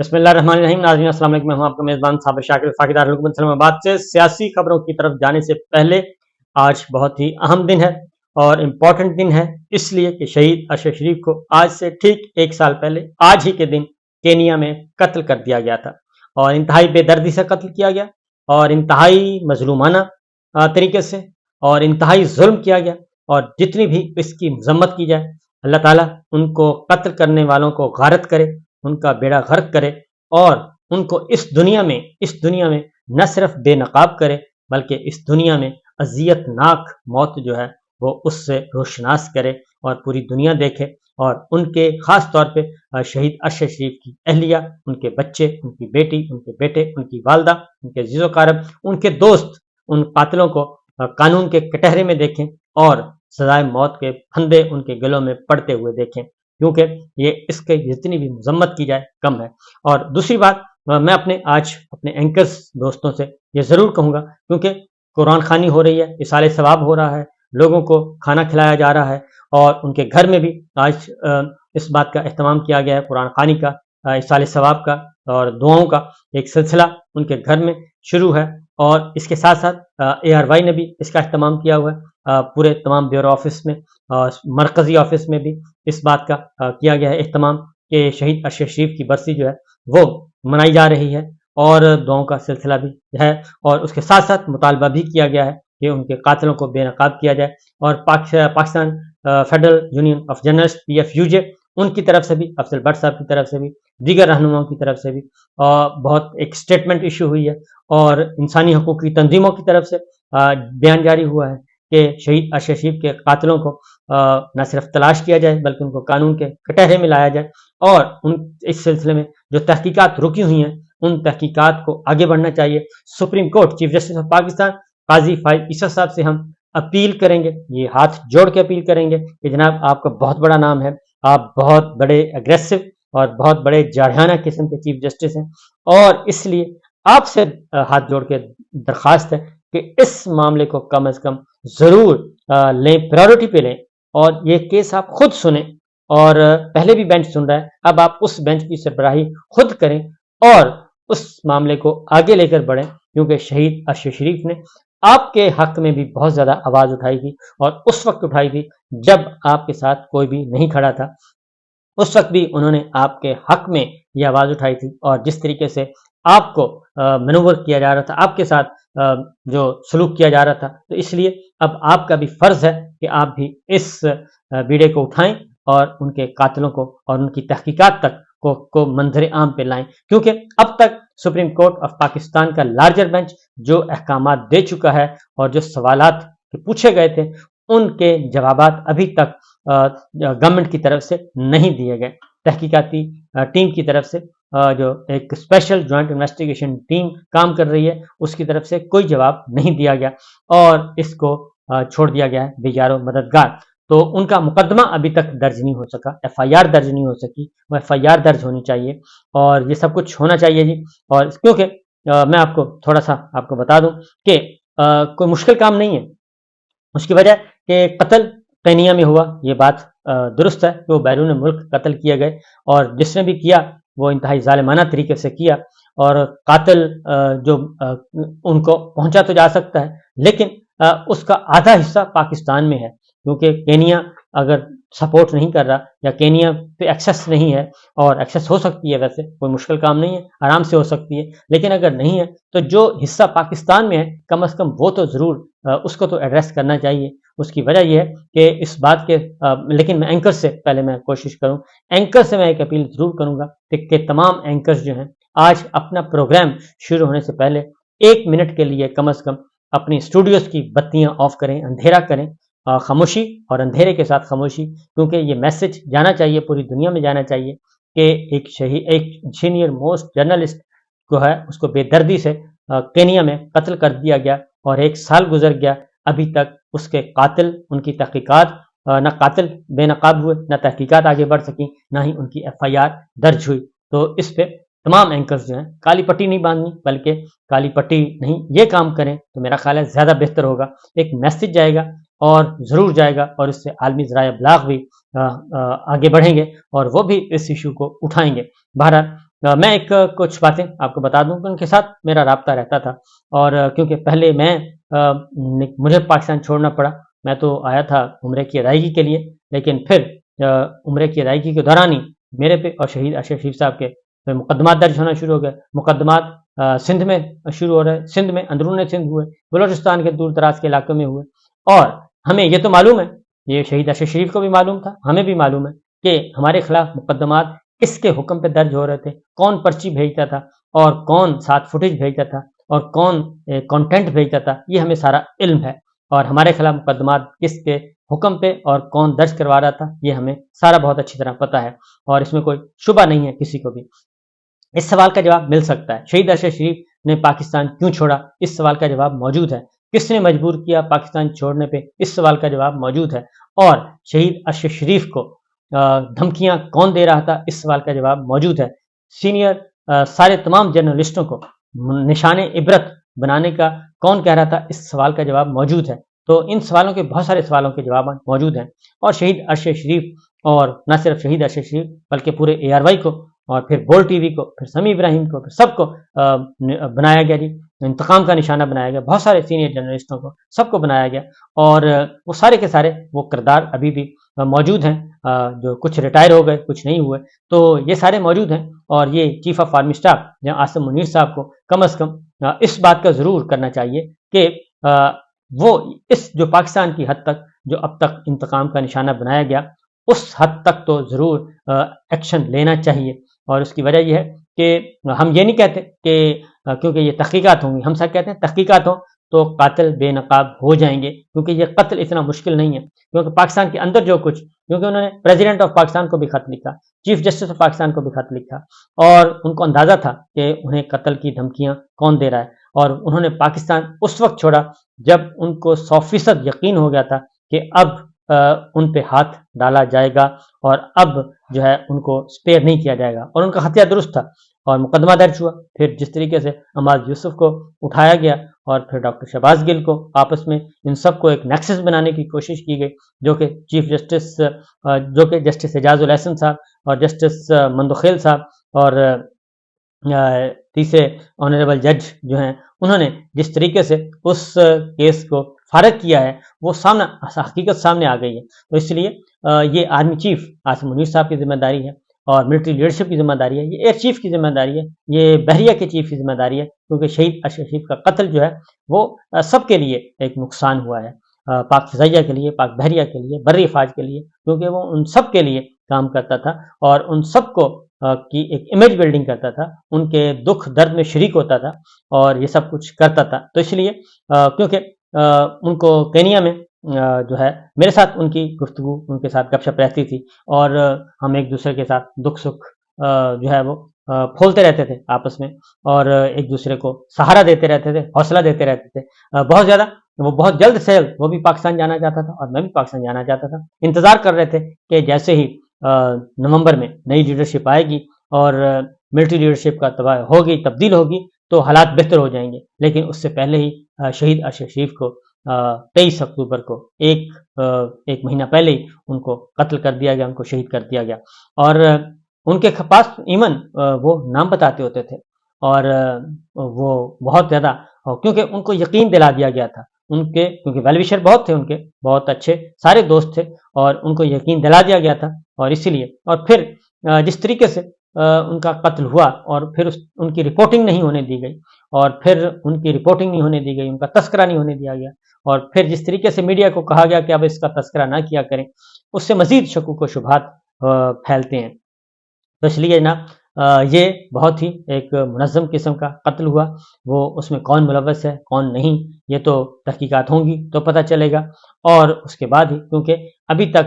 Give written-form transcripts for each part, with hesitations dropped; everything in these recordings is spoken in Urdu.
بسم اللہ الرحمن الرحیم. ناظرین السلام علیکم. میں ہوں آپ کا میزبان صابر شاکر فاقد دارالحکومت اسلام آباد سے. سیاسی خبروں کی طرف جانے سے پہلے آج بہت ہی اہم دن ہے اور امپورٹنٹ دن ہے، اس لیے کہ شہید اشرف شریف کو آج سے ٹھیک ایک سال پہلے آج ہی کے دن کینیا میں قتل کر دیا گیا تھا، اور انتہائی بے دردی سے قتل کیا گیا اور انتہائی مظلومانہ طریقے سے اور انتہائی ظلم کیا گیا. اور جتنی بھی اس کی مذمت کی جائے، اللہ تعالیٰ ان کو قتل کرنے والوں کو غارت کرے، ان کا بیڑا غرق کرے، اور ان کو اس دنیا میں نہ صرف بے نقاب کرے بلکہ اس دنیا میں اذیت ناک موت جو ہے وہ اس سے روشناس کرے اور پوری دنیا دیکھے. اور ان کے خاص طور پہ شہید اشرف شریف کی اہلیہ، ان کے بچے، ان کی بیٹی، ان کے بیٹے، ان کی والدہ، ان کے عزیز و اقارب، ان کے دوست ان قاتلوں کو قانون کے کٹہرے میں دیکھیں اور سزائے موت کے پھندے ان کے گلوں میں پڑتے ہوئے دیکھیں، کیونکہ یہ اس کے جتنی بھی مذمت کی جائے کم ہے. اور دوسری بات، میں آج اپنے اینکرز دوستوں سے یہ ضرور کہوں گا، کیونکہ قرآن خوانی ہو رہی ہے، اصال ثواب ہو رہا ہے، لوگوں کو کھانا کھلایا جا رہا ہے، اور ان کے گھر میں بھی آج اس بات کا اہتمام کیا گیا ہے، قرآن خوانی کا، اصال ثواب کا اور دعاؤں کا ایک سلسلہ ان کے گھر میں شروع ہے. اور اس کے ساتھ ساتھ ARY نے بھی اس کا اہتمام کیا ہوا ہے، پورے تمام بیورو آفس میں، مرکزی آفس میں بھی اس بات کا کیا گیا ہے اہتمام کہ شہید اشرف شریف کی برسی جو ہے وہ منائی جا رہی ہے، اور دعاؤں کا سلسلہ بھی ہے. اور اس کے ساتھ ساتھ مطالبہ بھی کیا گیا ہے کہ ان کے قاتلوں کو بے نقاب کیا جائے، اور Pakistan federal union of journalist PFUJ ان کی طرف سے بھی، افضل بٹ صاحب کی طرف سے بھی، دیگر رہنماؤں کی طرف سے بھی بہت ایک سٹیٹمنٹ ایشو ہوئی ہے، اور انسانی حقوق کی تنظیموں کی طرف سے بیان جاری ہوا ہے کہ شہید اشرف شریف کے قاتلوں کو نہ صرف تلاش کیا جائے بلکہ ان کو قانون کے کٹہرے میں لایا جائے، اور اس سلسلے میں جو تحقیقات رکی ہوئی ہیں ان تحقیقات کو آگے بڑھنا چاہیے. Supreme court chief justice of Pakistan قاضی فائز عیسیٰ صاحب سے ہم اپیل کریں گے، یہ ہاتھ جوڑ کے اپیل کریں گے کہ جناب آپ کا بہت بڑا نام ہے، آپ بہت بڑے اگریسو اور بہت بڑے جارحانہ قسم کے چیف جسٹس ہیں، اور اس لیے آپ سے ہاتھ جوڑ کے درخواست ہے کہ اس معاملے کو کم از کم ضرور لیں، پرائیورٹی پہ لیں، اور یہ کیس آپ خود سنیں. اور پہلے بھی بینچ سن رہا ہے، اب آپ اس بینچ کی سربراہی خود کریں اور اس معاملے کو آگے لے کر بڑھیں، کیونکہ شہید اشرف شریف نے آپ کے حق میں بھی بہت زیادہ آواز اٹھائی تھی، اور اس وقت اٹھائی تھی جب آپ کے ساتھ کوئی بھی نہیں کھڑا تھا. اس وقت بھی انہوں نے آپ کے حق میں یہ آواز اٹھائی تھی، اور جس طریقے سے آپ کو منور کیا جا رہا تھا، آپ کے ساتھ جو سلوک کیا جا رہا تھا، تو اس لیے اب آپ کا بھی فرض ہے کہ آپ بھی اس بیڑے کو اٹھائیں اور ان کے قاتلوں کو اور ان کی تحقیقات تک کو منظر عام پہ لائیں، کیونکہ اب تک سپریم کورٹ آف پاکستان کا لارجر بینچ جو احکامات دے چکا ہے اور جو سوالات پوچھے گئے تھے ان کے جوابات ابھی تک گورنمنٹ کی طرف سے نہیں دیے گئے. تحقیقاتی ٹیم کی طرف سے جو ایک اسپیشل جوائنٹ انویسٹیگیشن ٹیم کام کر رہی ہے اس کی طرف سے کوئی جواب نہیں دیا گیا، اور اس کو چھوڑ دیا گیا ہے بے یار و مددگار. تو ان کا مقدمہ ابھی تک درج نہیں ہو سکا، FIR درج نہیں ہو سکی، وہ FIR درج ہونی چاہیے، اور یہ سب کچھ ہونا چاہیے جی. اور کیونکہ میں آپ کو تھوڑا سا آپ کو بتا دوں کہ کوئی مشکل کام نہیں ہے، اس کی وجہ کہ قتل کینیا میں ہوا، یہ بات درست ہے کہ وہ بیرون ملک قتل کیے گئے، اور جس نے بھی کیا وہ انتہائی ظالمانہ طریقے سے کیا، اور قاتل جو ان کو پہنچا تو جا سکتا ہے لیکن اس کا آدھا حصہ پاکستان میں ہے، کیونکہ کینیا اگر سپورٹ نہیں کر رہا یا کینیا پہ ایکسیس نہیں ہے، اور ایکسیس ہو سکتی ہے، ویسے کوئی مشکل کام نہیں ہے، آرام سے ہو سکتی ہے، لیکن اگر نہیں ہے تو جو حصہ پاکستان میں ہے کم از کم وہ تو ضرور اس کو تو ایڈریس کرنا چاہیے. اس کی وجہ یہ ہے کہ اس بات کے لیکن میں اینکر سے پہلے میں کوشش کروں، اینکر سے میں ایک اپیل ضرور کروں گا کہ تمام اینکرز جو ہیں آج اپنا پروگرام شروع ہونے سے پہلے 1 منٹ کے لیے کم از کم اپنی اسٹوڈیوز کی بتیاں آف کریں، اندھیرا کریں، خاموشی اور اندھیرے کے ساتھ خاموشی، کیونکہ یہ میسج جانا چاہیے، پوری دنیا میں جانا چاہیے کہ ایک سینئر موسٹ جرنلسٹ کو ہے اس کو بے دردی سے کینیا میں قتل کر دیا گیا، اور 1 سال گزر گیا، ابھی تک اس کے قاتل، ان کی تحقیقات، نہ قاتل بے نقاب ہوئے، نہ تحقیقات آگے بڑھ سکیں، نہ ہی ان کی FIR درج ہوئی. تو اس پہ تمام اینکرز جو ہیں کالی پٹی نہیں باندھنی، بلکہ کالی پٹی نہیں یہ کام کریں تو میرا خیال ہے زیادہ بہتر ہوگا. ایک میسج جائے گا اور ضرور جائے گا، اور اس سے عالمی ذرائع ابلاغ بھی آگے بڑھیں گے اور وہ بھی اس ایشو کو اٹھائیں گے. بہرحال میں ایک کچھ باتیں آپ کو بتا دوں کہ ان کے ساتھ میرا رابطہ رہتا تھا، اور کیونکہ پہلے مجھے پاکستان چھوڑنا پڑا، میں تو آیا تھا عمرے کی ادائیگی کے لیے، لیکن پھر عمرے کی ادائیگی کے دوران ہی میرے پہ اور شہید اشرف شریف صاحب کے مقدمات درج ہونا شروع ہو گئے۔ مقدمات سندھ میں شروع ہو رہے، سندھ میں، اندرون سندھ ہوئے، بلوچستان کے دور دراز کے علاقوں میں ہوئے، اور ہمیں یہ تو معلوم ہے، یہ شہید اشرف شریف کو بھی معلوم تھا، ہمیں بھی معلوم ہے کہ ہمارے خلاف مقدمات کس کے حکم پہ درج ہو رہے تھے، کون پرچی بھیجتا تھا اور کون ساتھ فوٹیج بھیجتا تھا اور کون کانٹینٹ بھیجتا تھا، یہ ہمیں سارا علم ہے، اور ہمارے خلاف مقدمات کس کے حکم پہ اور کون درج کروا رہا تھا یہ ہمیں سارا بہت اچھی طرح پتہ ہے، اور اس میں کوئی شبہ نہیں ہے کسی کو بھی۔ اس سوال کا جواب مل سکتا ہے، شہید اشرف شریف نے پاکستان کیوں چھوڑا، اس سوال کا جواب موجود ہے۔ کس نے مجبور کیا پاکستان چھوڑنے پہ، اس سوال کا جواب موجود ہے، اور شہید اشرف شریف کو دھمکیاں کون دے رہا تھا، اس سوال کا جواب موجود ہے۔ سینئر سارے تمام جرنلسٹوں کو نشان عبرت بنانے کا کون کہہ رہا تھا، اس سوال کا جواب موجود ہے۔ تو ان سوالوں کے بہت سارے سوالوں کے جواب موجود ہیں، اور شہید اشرف شریف، اور نہ صرف شہید اشرف شریف بلکہ پورے ARY کو، اور پھر گول ٹی وی کو، پھر سمیع ابراہیم کو، پھر سب کو بنایا گیا، جی انتقام کا نشانہ بنایا گیا، بہت سارے سینئر جرنلسٹوں کو سب کو بنایا گیا، اور وہ سارے کے سارے وہ کردار ابھی بھی موجود ہیں، جو کچھ ریٹائر ہو گئے، کچھ نہیں ہوئے، تو یہ سارے موجود ہیں، اور یہ چیف آف آرمی اسٹاف جہاں عاصم منیر صاحب کو کم از کم اس بات کا ضرور کرنا چاہیے کہ وہ اس جو پاکستان کی حد تک جو اب تک انتقام کا نشانہ بنایا گیا، اس حد تک تو ضرور ایکشن لینا چاہیے، اور اس کی وجہ یہ ہے کہ ہم یہ نہیں کہتے کہ کیونکہ یہ تحقیقات ہوں گی، ہم سب کہتے ہیں تحقیقات ہوں تو قاتل بے نقاب ہو جائیں گے، کیونکہ یہ قتل اتنا مشکل نہیں ہے، کیونکہ پاکستان کے اندر جو کچھ، کیونکہ انہوں نے پریزیڈنٹ آف پاکستان کو بھی خط لکھا، چیف جسٹس آف پاکستان کو بھی خط لکھا، اور ان کو اندازہ تھا کہ انہیں قتل کی دھمکیاں کون دے رہا ہے، اور انہوں نے پاکستان اس وقت چھوڑا جب ان کو 100% یقین ہو گیا تھا کہ اب ان پہ ہاتھ ڈالا جائے گا، اور اب جو ہے ان کو سپیئر نہیں کیا جائے گا، اور ان کا خطیہ درست تھا، اور مقدمہ درج ہوا۔ پھر جس طریقے سے عماد یوسف کو اٹھایا گیا، اور پھر ڈاکٹر شہباز گل کو آپس میں ان سب کو ایک نیکسس بنانے کی کوشش کی گئی، جو کہ چیف جسٹس جو کہ جسٹس اعجاز الاحسن صاحب اور جسٹس مندوخیل صاحب اور تیسرے آنریبل جج جو ہیں، انہوں نے جس طریقے سے اس کیس کو فارغ کیا ہے، وہ حقیقت سامنے آ گئی ہے، تو اس لیے یہ آرمی چیف عاصم منیر صاحب کی ذمہ داری ہے، اور ملٹری لیڈرشپ کی ذمہ داری ہے، یہ ایئر چیف کی ذمہ داری ہے، یہ بحریہ کے چیف کی ذمہ داری ہے، کیونکہ شہید اشرف شریف کا قتل جو ہے وہ سب کے لیے ایک نقصان ہوا ہے، پاک فضائیہ کے لیے، پاک بحریہ کے لیے، بری افواج کے لیے، کیونکہ وہ ان سب کے لیے کام کرتا تھا، اور ان سب کو کی ایک امیج بلڈنگ کرتا تھا، ان کے دکھ درد میں شریک ہوتا تھا، اور یہ سب کچھ کرتا تھا، تو اس لیے کیونکہ ان کو کینیا میں جو ہے میرے ساتھ ان کی گفتگو، ان کے ساتھ گپ شپ رہتی تھی، اور ہم ایک دوسرے کے ساتھ دکھ سکھ جو ہے وہ پھولتے رہتے تھے آپس میں، اور ایک دوسرے کو سہارا دیتے رہتے تھے، حوصلہ دیتے رہتے تھے، بہت زیادہ وہ بہت جلد سے جلد وہ بھی پاکستان جانا چاہتا تھا، اور میں بھی پاکستان جانا چاہتا تھا، انتظار کر رہے تھے کہ جیسے ہی نومبر میں نئی لیڈرشپ آئے گی اور ملٹری لیڈرشپ کا ہوگی، تبدیل ہوگی، تو حالات بہتر ہو جائیں گے، لیکن اس سے پہلے ہی شہید اشرف شریف کو 23 اکتوبر کو ایک مہینہ پہلے ہی ان کو قتل کر دیا گیا، ان کو شہید کر دیا گیا، اور ان کے پاس ایمن وہ نام بتاتے ہوتے تھے، اور وہ بہت زیادہ، کیونکہ ان کو یقین دلا دیا گیا تھا، کیونکہ ویل وشر بہت تھے، ان کے بہت اچھے سارے دوست تھے، اور ان کو یقین دلا دیا گیا تھا، اور اسی لیے، اور پھر جس طریقے سے ان کا قتل ہوا، اور پھر ان کی رپورٹنگ نہیں ہونے دی گئی، اور پھر ان کی رپورٹنگ نہیں ہونے دی گئی، ان کا تذکرہ نہیں ہونے دیا گیا، اور پھر جس طریقے سے میڈیا کو کہا گیا کہ اب اس کا تذکرہ نہ کیا کریں، اس سے مزید شکوک و شبہات پھیلتے ہیں، تو اس لیے نا یہ بہت ہی ایک منظم قسم کا قتل ہوا، وہ اس میں کون ملوث ہے کون نہیں، یہ تو تحقیقات ہوں گی تو پتہ چلے گا، اور اس کے بعد ہی، کیونکہ ابھی تک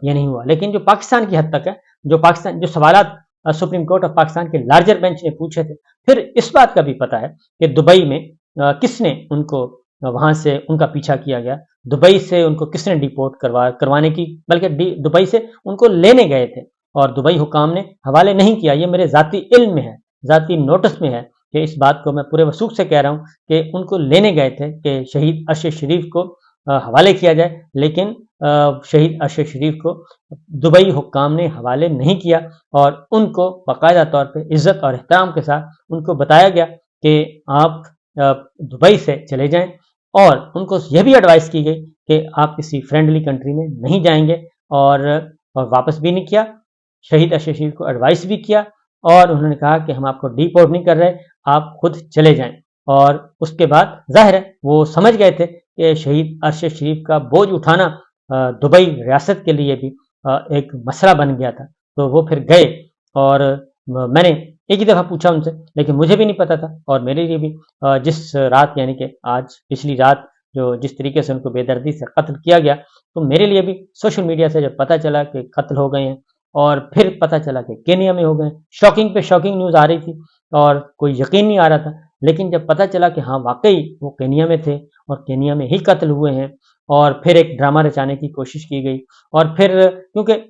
یہ نہیں ہوا، لیکن جو پاکستان کی حد تک ہے، جو سوالات سپریم کورٹ آف پاکستان کے لارجر بینچ نے پوچھے تھے، پھر اس بات کا بھی پتہ ہے کہ دبئی میں کس نے ان کو وہاں سے ان کا پیچھا کیا گیا، دبئی سے ان کو کس نے ڈیپورٹ کروانے کی، بلکہ دبئی سے ان کو لینے گئے تھے، اور دبئی حکام نے حوالے نہیں کیا، یہ میرے ذاتی علم میں ہے، ذاتی نوٹس میں ہے، کہ اس بات کو میں پورے وثوق سے کہہ رہا ہوں کہ ان کو لینے گئے تھے کہ شہید اشرف شریف کو حوالے کیا جائے، لیکن شہید ارشد شریف کو دبئی حکام نے حوالے نہیں کیا، اور ان کو باقاعدہ طور پہ عزت اور احترام کے ساتھ ان کو بتایا گیا کہ آپ دبئی سے چلے جائیں، اور ان کو یہ بھی ایڈوائز کی گئی کہ آپ کسی فرینڈلی کنٹری میں نہیں جائیں گے، اور واپس بھی نہیں کیا۔ شہید ارشد شریف کو ایڈوائز بھی کیا، اور انہوں نے کہا کہ ہم آپ کو ڈیپورٹ نہیں کر رہے، آپ خود چلے جائیں۔ اور اس کے بعد ظاہر ہے وہ سمجھ گئے تھے کہ شہید ارشد شریف کا بوجھ اٹھانا دبئی ریاست کے لیے بھی ایک مسئلہ بن گیا تھا، تو وہ پھر گئے، اور میں نے ایک ہی دفعہ پوچھا ان سے، لیکن مجھے بھی نہیں پتا تھا، اور میرے لیے بھی جس رات یعنی کہ آج پچھلی رات جو جس طریقے سے ان کو بے دردی سے قتل کیا گیا، تو میرے لیے بھی سوشل میڈیا سے جب پتہ چلا کہ قتل ہو گئے ہیں، اور پھر پتہ چلا کہ کینیا میں ہو گئے ہیں، شاکنگ پہ شاکنگ نیوز آ رہی تھی، اور کوئی یقین نہیں آ رہا تھا، لیکن جب پتہ چلا کہ ہاں واقعی وہ کینیا میں تھے اور کینیا میں ہی قتل ہوئے ہیں، اور پھر ایک ڈرامہ رچانے کی کوشش کی گئی، اور پھر کیونکہ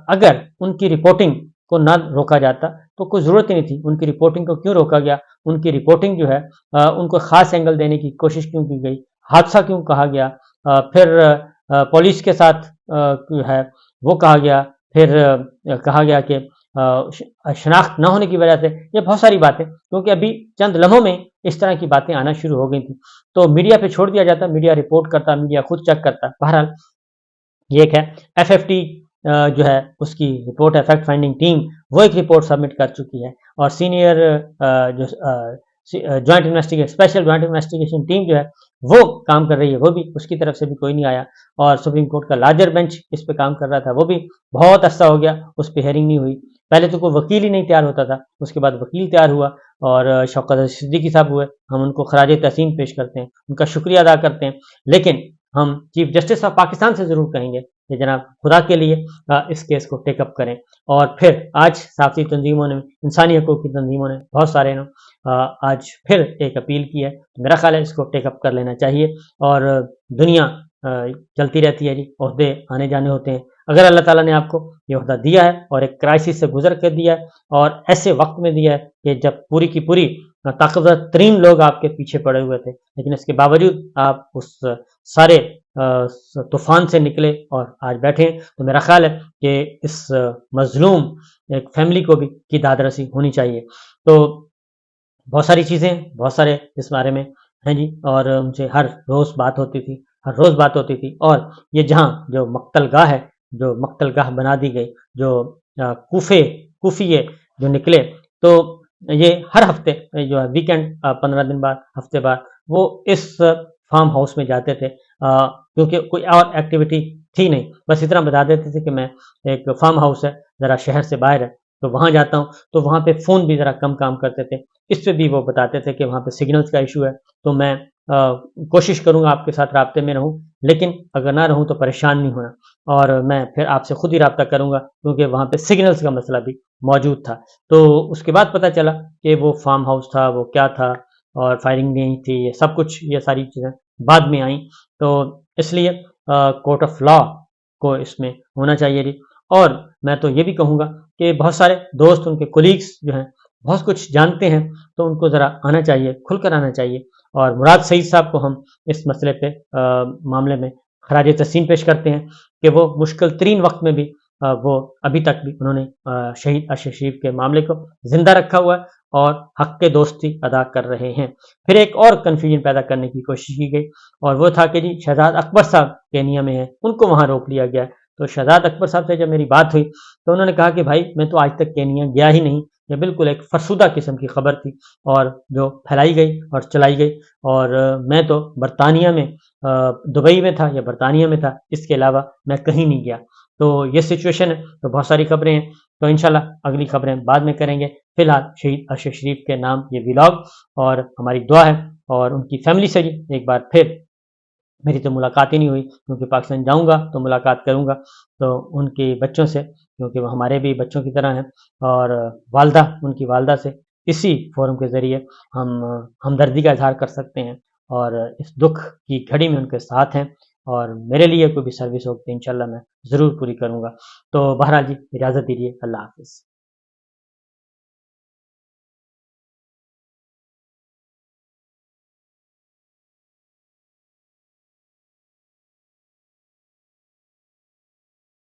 اگر ان کی رپورٹنگ کو نہ روکا جاتا تو کوئی ضرورت ہی نہیں تھی، ان کی رپورٹنگ کو کیوں روکا گیا، ان کی رپورٹنگ جو ہے ان کو خاص اینگل دینے کی کوشش کیوں کی گئی، حادثہ کیوں کہا گیا، پھر پولیس کے ساتھ جو ہے وہ کہا گیا، پھر کہا گیا کہ شناخت نہ ہونے کی وجہ سے، یہ بہت ساری باتیں، کیونکہ ابھی چند لمحوں میں اس طرح کی باتیں آنا شروع ہو گئی تھیں، تو میڈیا پہ چھوڑ دیا جاتا، میڈیا رپورٹ کرتا، میڈیا خود چیک کرتا۔ بہرحال یہ ایک ہے ایف ٹی جو ہے اس کی رپورٹ ہے، فیکٹ فائنڈنگ ٹیم وہ ایک رپورٹ سبمٹ کر چکی ہے، اور سینئر جو joint investigation special joint investigation team جو ہے وہ کام کر رہی ہے، وہ بھی اس کی طرف سے بھی کوئی نہیں آیا، اور سپریم کورٹ کا لارجر بینچ اس پہ کام کر رہا تھا، وہ بھی بہت عرصہ ہو گیا اس پہ ہیئرنگ نہیں ہوئی، پہلے تو کوئی وکیل ہی نہیں تیار ہوتا تھا، اس کے بعد وکیل تیار ہوا، اور شوکت صدیقی صاحب ہوئے، ہم ان کو خراج تحسین پیش کرتے ہیں، ان کا شکریہ ادا کرتے ہیں، لیکن ہم چیف جسٹس آف پاکستان سے ضرور کہیں گے کہ جناب خدا کے لیے اس کیس کو ٹیک اپ کریں، اور پھر آج صحافتی تنظیموں نے، انسانی حقوق کی تنظیموں نے، بہت سارے نے آج پھر ایک اپیل کی ہے، میرا خیال ہے اس کو ٹیک اپ کر لینا چاہیے، اور دنیا چلتی رہتی ہے جی، عہدے آنے جانے ہوتے ہیں، اگر اللہ تعالیٰ نے آپ کو یہ عہدہ دیا ہے اور ایک کرائسس سے گزر کے دیا ہے، اور ایسے وقت میں دیا ہے کہ جب پوری کی پوری طاقتور ترین لوگ آپ کے پیچھے پڑے ہوئے تھے، لیکن اس کے باوجود آپ اس سارے طوفان سے نکلے اور آج بیٹھے ہیں، تو میرا خیال ہے کہ اس مظلوم ایک فیملی کو بھی کی داد رسی ہونی چاہیے۔ تو بہت ساری چیزیں، بہت سارے اس بارے میں ہیں جی، اور ان سے ہر روز بات ہوتی تھی، ہر روز بات ہوتی تھی، اور یہ جہاں جو مقتل گاہ ہے، جو مقتل گاہ بنا دی گئی، جو کوفیے جو نکلے، تو یہ ہر ہفتے جو ہے ویکینڈ 15 دن بعد، ہفتے بعد وہ اس فارم ہاؤس میں جاتے تھے، کیونکہ کوئی اور ایکٹیویٹی تھی نہیں، بس اتنا بتا دیتے تھے کہ میں ایک فارم ہاؤس ہے ذرا شہر سے باہر ہے تو وہاں جاتا ہوں، تو وہاں پہ فون بھی ذرا کم کام کرتے تھے، اس پہ بھی وہ بتاتے تھے کہ وہاں پہ سگنلز کا ایشو ہے، تو میں کوشش کروں گا آپ کے ساتھ رابطے میں رہوں، لیکن اگر نہ رہوں تو پریشان نہیں ہونا، اور میں پھر آپ سے خود ہی رابطہ کروں گا، کیونکہ وہاں پہ سگنلز کا مسئلہ بھی موجود تھا۔ تو اس کے بعد پتہ چلا کہ وہ فارم ہاؤس تھا، وہ کیا تھا، اور فائرنگ نہیں تھی، یہ سب کچھ، یہ ساری چیزیں بعد میں آئیں، تو اس لیے کورٹ آف لا کو اس میں ہونا چاہیے جی۔ اور میں تو یہ بھی کہوں گا کہ بہت سارے دوست، ان کے کولیگس جو ہیں بہت کچھ جانتے ہیں، تو ان کو ذرا آنا چاہیے، کھل کر آنا چاہیے، اور مراد سعید صاحب کو ہم اس مسئلے پہ معاملے میں خراج تحسین پیش کرتے ہیں کہ وہ مشکل ترین وقت میں بھی وہ ابھی تک بھی انہوں نے شہید ارشد شریف کے معاملے کو زندہ رکھا ہوا ہے، اور حق کے دوستی ادا کر رہے ہیں۔ پھر ایک اور کنفیوژن پیدا کرنے کی کوشش کی گئی، اور وہ تھا کہ جی شہزاد اکبر صاحب کینیا میں ہیں، ان کو وہاں روک لیا گیا، تو شہزاد اکبر صاحب سے جب میری بات ہوئی تو انہوں نے کہا کہ بھائی میں تو آج تک کینیا گیا ہی نہیں، یہ بالکل ایک فرسودہ قسم کی خبر تھی، اور جو پھیلائی گئی اور چلائی گئی، اور میں تو برطانیہ میں دبئی میں تھا یا برطانیہ میں تھا، اس کے علاوہ میں کہیں نہیں گیا۔ تو یہ سچویشن ہے، تو بہت ساری خبریں ہیں، تو انشاءاللہ اگلی خبریں بعد میں کریں گے، فی الحال شہید ارشد شریف کے نام یہ ولاگ، اور ہماری دعا ہے، اور ان کی فیملی سے ایک بار پھر میری تو ملاقات ہی نہیں ہوئی، کیونکہ پاکستان جاؤں گا تو ملاقات کروں گا، تو ان کے بچوں سے، کیونکہ وہ ہمارے بھی بچوں کی طرح ہیں، اور والدہ، ان کی والدہ سے اسی فورم کے ذریعے ہم ہمدردی کا اظہار کر سکتے ہیں، اور اس دکھ کی گھڑی میں ان کے ساتھ ہیں، اور میرے لیے کوئی بھی سروس ہوگی انشاءاللہ میں ضرور پوری کروں گا۔ تو بہرحال جی اجازت دیجیے، اللہ حافظ۔